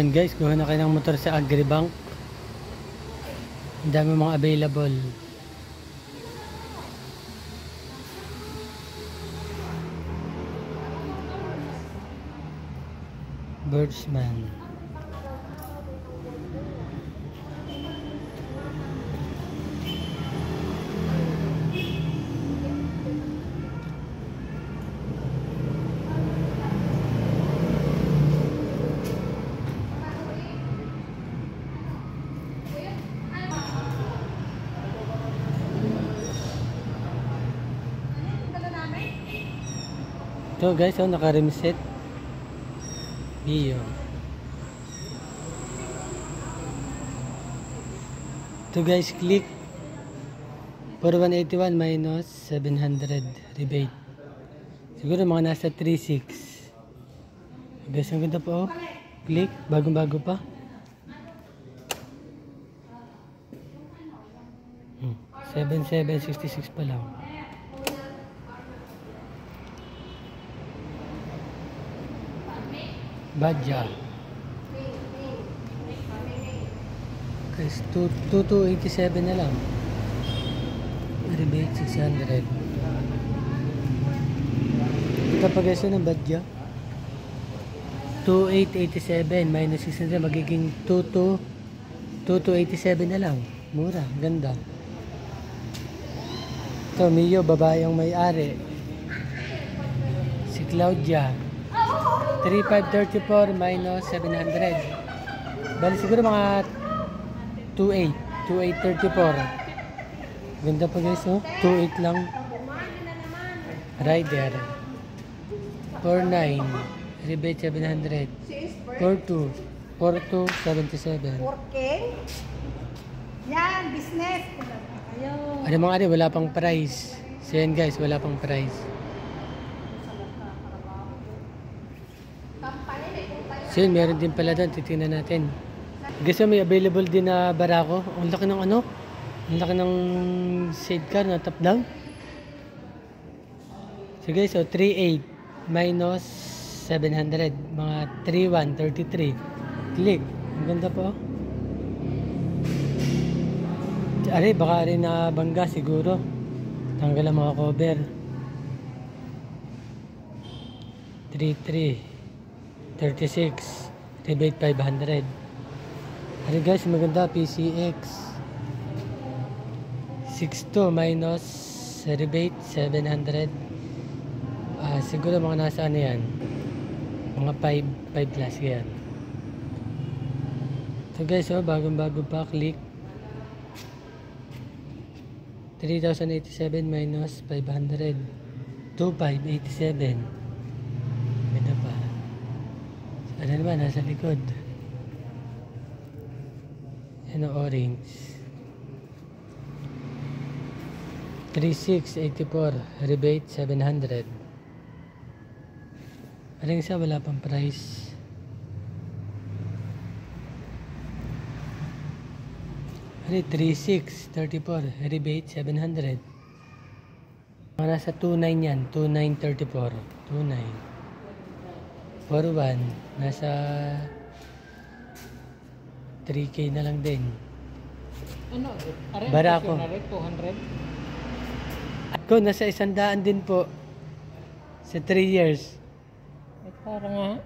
Yan guys, kuha na kayo ng motor sa Agribank. Ang dami mga available. Birdsman. Ito guys, naka-reset. Bio. Ito guys, click for 181 minus 700 rebate. Siguro mga nasa 3.6. Guys, ang ganda po. Click, bagong-bago pa. 7,766 pa lang. Badja. Guys, 2287 na lang. Rebate 600. Ito pa guys ng Badja. 2887 minus 600 magiging 2287 na lang. Mura, ganda. Ito, Mio, babae ang may-ari. Si Claudia. 3534 minus 700. Bali siguro mga 2834. Ganda pa guys, oh. 28 lang. Rider 49 rebate 700. 42 77. Working. Yan, business. Ano mga ari, wala pang price. So yan guys, wala pang price. So yun, meron din pala doon. Titingnan natin. Guys, may available din na barako. Ang laki ng ano? Ang laki ng sidecar na top down. So guys, 3.8 minus 700. Mga 3.133. Click. Ang ganda po. Ari, baka rin na bangga siguro. Tanggal ang mga cover. 3.3 36 rebate 500. Ari guys, maganda PCX 62 minus rebate 700. Siguro mga nasa ano yan, mga 5 plus yan. So guys, bagong bago pa. Click 3087 minus 500 2587. Ganda pa. Ano naman, nasa likod. Yan ang orange. 3684 rebate 700. Aring isa wala pang price. Ari 3634 rebate 700. Mga nasa 29 yan, 2934 29 41 nasa 3K na lang din. Ano? Barako. 200? Ako nasa 100 din po sa 3 years. Parang nga.